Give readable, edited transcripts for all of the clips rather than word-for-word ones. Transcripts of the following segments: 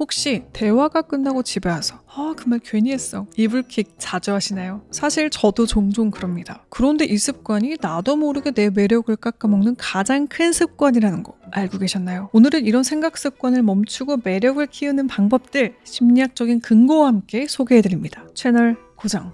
혹시 대화가 끝나고 집에 와서 그 말 괜히 했어 이불킥 자주 하시나요? 사실 저도 종종 그럽니다. 그런데 이 습관이 나도 모르게 내 매력을 깎아먹는 가장 큰 습관이라는 거 알고 계셨나요? 오늘은 이런 생각 습관을 멈추고 매력을 키우는 방법들 심리학적인 근거와 함께 소개해드립니다. 채널 고정.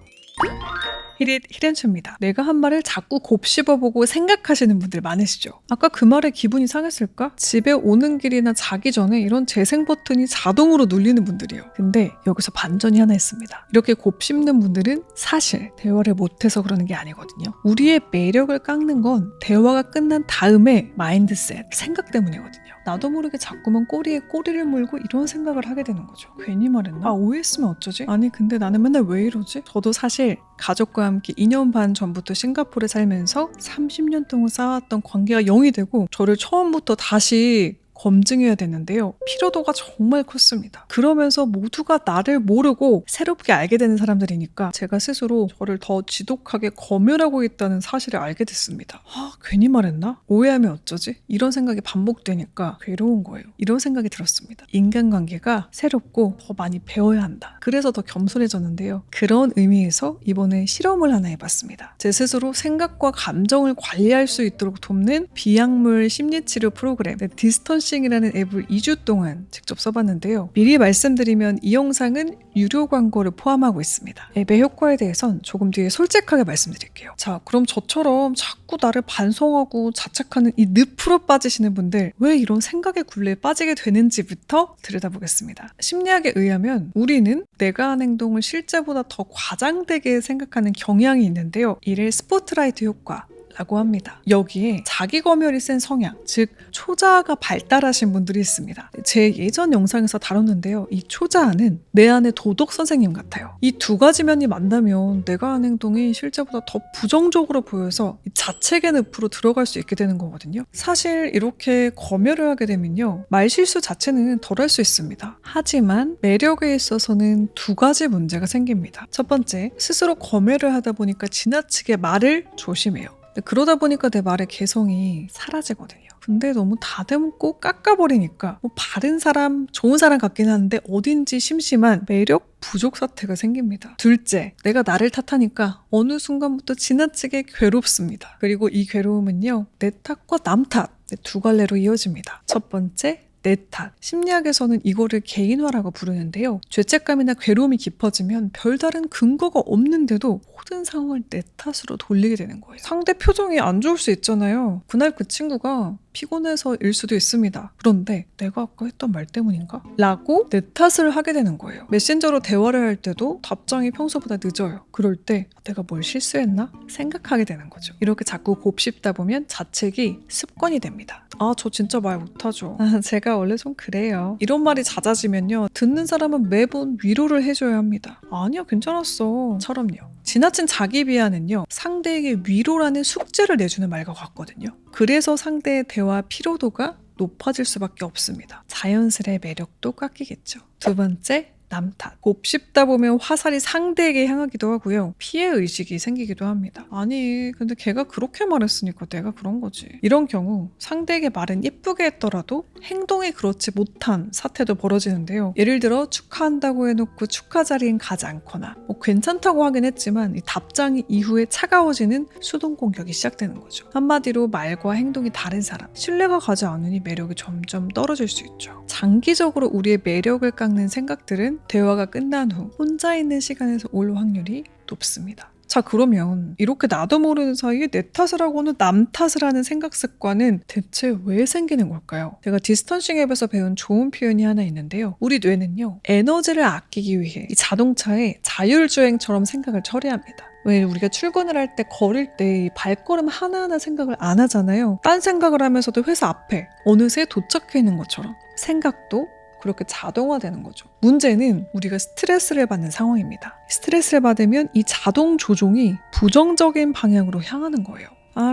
히렌츠입니다. 내가 한 말을 자꾸 곱씹어보고 생각하시는 분들 많으시죠? 아까 그 말에 기분이 상했을까? 집에 오는 길이나 자기 전에 이런 재생 버튼이 자동으로 눌리는 분들이요. 근데 여기서 반전이 하나 있습니다. 이렇게 곱씹는 분들은 사실 대화를 못해서 그러는 게 아니거든요. 우리의 매력을 깎는 건 대화가 끝난 다음에 마인드셋, 생각 때문이거든요. 나도 모르게 자꾸만 꼬리에 꼬리를 물고 이런 생각을 하게 되는 거죠. 괜히 말했나? 오해했으면 어쩌지? 아니 근데 나는 맨날 왜 이러지? 저도 사실 가족과 함께 2년 반 전부터 싱가포르에 살면서 30년 동안 쌓았던 관계가 0이 되고 저를 처음부터 다시 검증해야 되는데요. 피로도가 정말 컸습니다. 그러면서 모두가 나를 모르고 새롭게 알게 되는 사람들이니까 제가 스스로 저를 더 지독하게 검열하고 있다는 사실을 알게 됐습니다. 괜히 말했나? 오해하면 어쩌지? 이런 생각이 반복되니까 괴로운 거예요. 이런 생각이 들었습니다. 인간관계가 새롭고 더 많이 배워야 한다. 그래서 더 겸손해졌는데요. 그런 의미에서 이번에 실험을 하나 해봤습니다. 제 스스로 생각과 감정을 관리할 수 있도록 돕는 비약물 심리치료 프로그램 디스턴싱이라는 앱을 2주 동안 직접 써봤는데요. 미리 말씀드리면 이 영상은 유료 광고를 포함하고 있습니다. 앱의 효과에 대해선 조금 뒤에 솔직하게 말씀드릴게요. 자, 그럼 저처럼 자꾸 나를 반성하고 자책하는 이 늪으로 빠지시는 분들 왜 이런 생각의 굴레에 빠지게 되는지부터 들여다보겠습니다. 심리학에 의하면 우리는 내가 한 행동을 실제보다 더 과장되게 생각하는 경향이 있는데요. 이를 스포트라이트 효과 라고 합니다. 여기에 자기 검열이 센 성향, 즉 초자아가 발달하신 분들이 있습니다. 제 예전 영상에서 다뤘는데요. 이 초자아는 내 안의 도덕 선생님 같아요. 이 두 가지 면이 만나면 내가 한 행동이 실제보다 더 부정적으로 보여서 자책의 늪으로 들어갈 수 있게 되는 거거든요. 사실 이렇게 검열을 하게 되면요. 말실수 자체는 덜할 수 있습니다. 하지만 매력에 있어서는 두 가지 문제가 생깁니다. 첫 번째, 스스로 검열을 하다 보니까 지나치게 말을 조심해요. 그러다 보니까 내 말의 개성이 사라지거든요. 근데 너무 다듬고 깎아버리니까 바른 사람, 좋은 사람 같긴 한데 어딘지 심심한 매력 부족 사태가 생깁니다. 둘째, 내가 나를 탓하니까 어느 순간부터 지나치게 괴롭습니다. 그리고 이 괴로움은요, 내 탓과 남 탓, 두 갈래로 이어집니다. 첫 번째, 내 탓. 심리학에서는 이거를 개인화라고 부르는데요. 죄책감이나 괴로움이 깊어지면 별다른 근거가 없는데도 모든 상황을 내 탓으로 돌리게 되는 거예요. 상대 표정이 안 좋을 수 있잖아요. 그날 그 친구가 피곤해서일 수도 있습니다. 그런데 내가 아까 했던 말 때문인가? 라고 내 탓을 하게 되는 거예요. 메신저로 대화를 할 때도 답장이 평소보다 늦어요. 그럴 때 내가 뭘 실수했나? 생각하게 되는 거죠. 이렇게 자꾸 곱씹다 보면 자책이 습관이 됩니다. 저 진짜 말 못하죠. 제가 원래 좀 그래요. 이런 말이 잦아지면요. 듣는 사람은 매번 위로를 해줘야 합니다. 아니야, 괜찮았어. 처럼요. 지나친 자기 비하는요. 상대에게 위로라는 숙제를 내주는 말과 같거든요. 그래서 상대의 대화 피로도가 높아질 수밖에 없습니다. 자연스레 매력도 깎이겠죠. 두 번째, 남 탓. 곱씹다 보면 화살이 상대에게 향하기도 하고요. 피해의식이 생기기도 합니다. 아니 근데 걔가 그렇게 말했으니까 내가 그런 거지. 이런 경우 상대에게 말은 예쁘게 했더라도 행동이 그렇지 못한 사태도 벌어지는데요. 예를 들어 축하한다고 해놓고 축하 자리엔 가지 않거나 괜찮다고 하긴 했지만 이 답장이 이후에 차가워지는 수동 공격이 시작되는 거죠. 한마디로 말과 행동이 다른 사람, 신뢰가 가지 않으니 매력이 점점 떨어질 수 있죠. 장기적으로 우리의 매력을 깎는 생각들은 대화가 끝난 후 혼자 있는 시간에서 올 확률이 높습니다. 자, 그러면 이렇게 나도 모르는 사이에 내 탓을 하고는 남 탓을 하는 생각 습관은 대체 왜 생기는 걸까요? 제가 디스턴싱 앱에서 배운 좋은 표현이 하나 있는데요. 우리 뇌는요, 에너지를 아끼기 위해 이 자동차의 자율주행처럼 생각을 처리합니다. 왜 우리가 출근을 할 때 걸을 때 발걸음 하나하나 생각을 안 하잖아요. 딴 생각을 하면서도 회사 앞에 어느새 도착해 있는 것처럼 생각도 그렇게 자동화되는 거죠. 문제는 우리가 스트레스를 받는 상황입니다. 스트레스를 받으면 이 자동 조종이 부정적인 방향으로 향하는 거예요.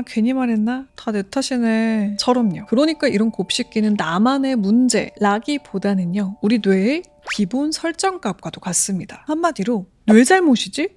괜히 말했나? 다 내 탓이네. 처럼요. 그러니까 이런 곱씹기는 나만의 문제라기보다는요. 우리 뇌의 기본 설정값과도 같습니다. 한마디로 뇌 잘못이지?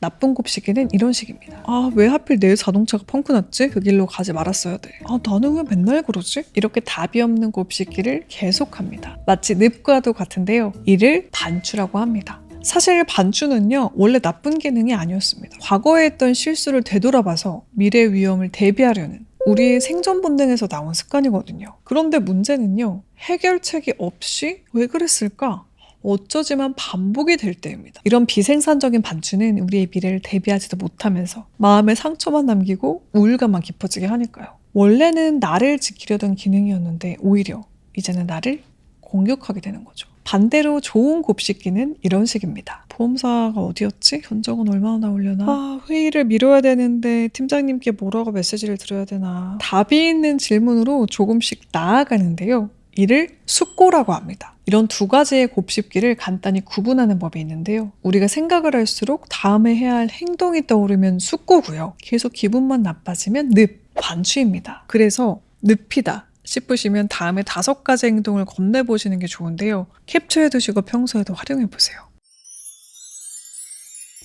나쁜 곱씹기는 이런 식입니다. 아, 왜 하필 내 자동차가 펑크 났지? 그 길로 가지 말았어야 돼. 아, 나는 왜 맨날 그러지? 이렇게 답이 없는 곱씹기를 계속합니다. 마치 늪과도 같은데요. 이를 반추라고 합니다. 사실 반추는요, 원래 나쁜 기능이 아니었습니다. 과거에 했던 실수를 되돌아봐서 미래 위험을 대비하려는 우리의 생존 본능에서 나온 습관이거든요. 그런데 문제는요, 해결책이 없이 왜 그랬을까? 어쩌지만 반복이 될 때입니다. 이런 비생산적인 반추는 우리의 미래를 대비하지도 못하면서 마음에 상처만 남기고 우울감만 깊어지게 하니까요. 원래는 나를 지키려던 기능이었는데 오히려 이제는 나를 공격하게 되는 거죠. 반대로 좋은 곱씹기는 이런 식입니다. 보험사가 어디였지? 견적은 얼마나 나오려나? 아, 회의를 미뤄야 되는데 팀장님께 뭐라고 메시지를 드려야 되나? 답이 있는 질문으로 조금씩 나아가는데요. 이를 숙고라고 합니다. 이런 두 가지의 곱씹기를 간단히 구분하는 법이 있는데요. 우리가 생각을 할수록 다음에 해야 할 행동이 떠오르면 숙고고요. 계속 기분만 나빠지면 늪, 반추입니다. 그래서 늪이다 싶으시면 다음에 5가지 행동을 건네보시는 게 좋은데요. 캡처해두시고 평소에도 활용해보세요.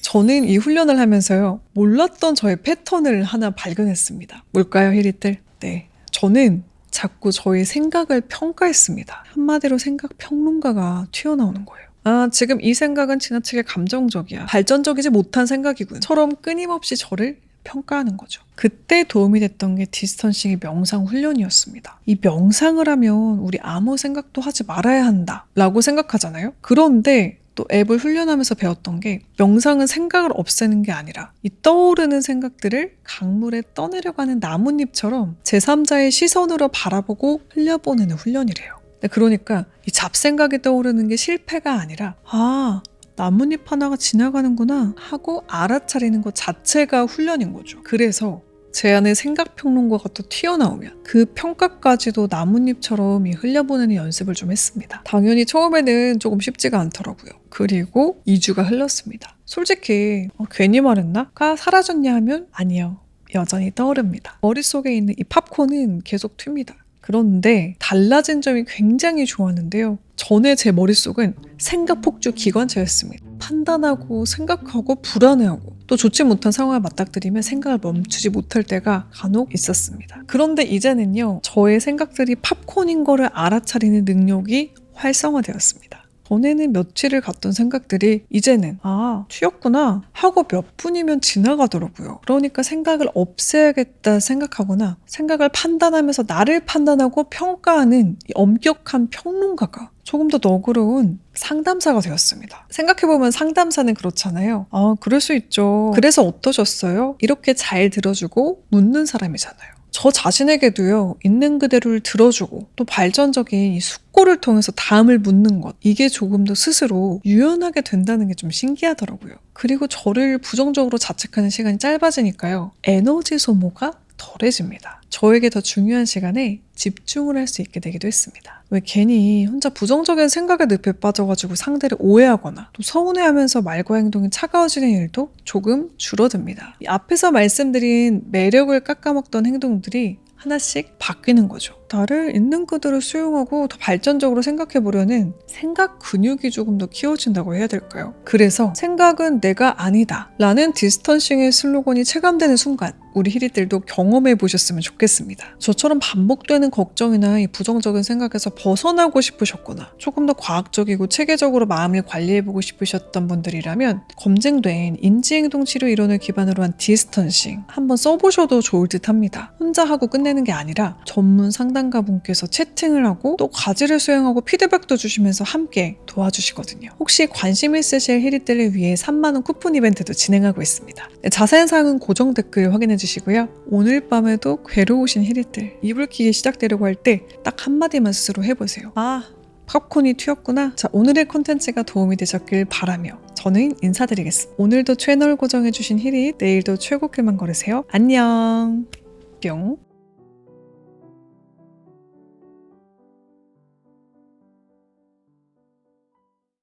저는 이 훈련을 하면서요. 몰랐던 저의 패턴을 하나 발견했습니다. 뭘까요, 히리들? 네, 저는 자꾸 저의 생각을 평가했습니다. 한마디로 생각 평론가가 튀어나오는 거예요. 아, 지금 이 생각은 지나치게 감정적이야. 발전적이지 못한 생각이군. 처럼 끊임없이 저를 평가하는 거죠. 그때 도움이 됐던 게 디스턴싱의 명상 훈련이었습니다. 이 명상을 하면 우리 아무 생각도 하지 말아야 한다 라고 생각하잖아요. 그런데 또 앱을 훈련하면서 배웠던 게 명상은 생각을 없애는 게 아니라 이 떠오르는 생각들을 강물에 떠내려가는 나뭇잎처럼 제3자의 시선으로 바라보고 흘려보내는 훈련이래요. 그러니까 이 잡생각이 떠오르는 게 실패가 아니라 아, 나뭇잎 하나가 지나가는구나 하고 알아차리는 것 자체가 훈련인 거죠. 그래서 제 안에 생각평론가가 또 튀어나오면 그 평가까지도 나뭇잎처럼 흘려보내는 연습을 좀 했습니다. 당연히 처음에는 조금 쉽지가 않더라고요. 그리고 2주가 흘렀습니다. 솔직히 괜히 말했나?가 사라졌냐 하면 아니요. 여전히 떠오릅니다. 머릿속에 있는 이 팝콘은 계속 튑니다. 그런데 달라진 점이 굉장히 좋았는데요. 전에 제 머릿속은 생각 폭주 기관차였습니다. 판단하고 생각하고 불안해하고 또 좋지 못한 상황을 맞닥뜨리면 생각을 멈추지 못할 때가 간혹 있었습니다. 그런데 이제는요. 저의 생각들이 팝콘인 거를 알아차리는 능력이 활성화되었습니다. 전에는 며칠을 갔던 생각들이 이제는 아, 튀었구나 하고 몇 분이면 지나가더라고요. 그러니까 생각을 없애야겠다 생각하거나 생각을 판단하면서 나를 판단하고 평가하는 이 엄격한 평론가가 조금 더 너그러운 상담사가 되었습니다. 생각해보면 상담사는 그렇잖아요. 아, 그럴 수 있죠. 그래서 어떠셨어요? 이렇게 잘 들어주고 묻는 사람이잖아요. 저 자신에게도요, 있는 그대로를 들어주고 또 발전적인 이 숙고를 통해서 다음을 묻는 것, 이게 조금 더 스스로 유연하게 된다는 게 좀 신기하더라고요. 그리고 저를 부정적으로 자책하는 시간이 짧아지니까요, 에너지 소모가 덜해집니다. 저에게 더 중요한 시간에 집중을 할 수 있게 되기도 했습니다. 왜 괜히 혼자 부정적인 생각에 늪에 빠져가지고 상대를 오해하거나 또 서운해하면서 말과 행동이 차가워지는 일도 조금 줄어듭니다. 이 앞에서 말씀드린 매력을 깎아먹던 행동들이 하나씩 바뀌는 거죠. 나를 있는 그대로 수용하고 더 발전적으로 생각해보려는 생각 근육이 조금 더 키워진다고 해야 될까요? 그래서 생각은 내가 아니다 라는 디스턴싱의 슬로건이 체감되는 순간 우리 히리들도 경험해 보셨으면 좋겠습니다. 저처럼 반복되는 걱정이나 이 부정적인 생각에서 벗어나고 싶으셨거나 조금 더 과학적이고 체계적으로 마음을 관리해보고 싶으셨던 분들이라면 검증된 인지행동치료 이론을 기반으로 한 디스턴싱 한번 써보셔도 좋을 듯 합니다. 혼자 하고 끝내는 게 아니라 전문 상담가분께서 채팅을 하고 또 과제를 수행하고 피드백도 주시면서 함께 도와주시거든요. 혹시 관심 있으실 히리들을 위해 3만 원 쿠폰 이벤트도 진행하고 있습니다. 자세한 사항은 고정 댓글 확인해 주시고요. 오늘 밤에도 괴로우신 히리들 이불킥이 시작되려고 할 때 딱 한마디만 스스로 해보세요. 아, 팝콘이 튀었구나. 자, 오늘의 콘텐츠가 도움이 되셨길 바라며 저는 인사드리겠습니다. 오늘도 채널 고정해주신 히릿, 내일도 최고 길만 걸으세요. 안녕. 뿅.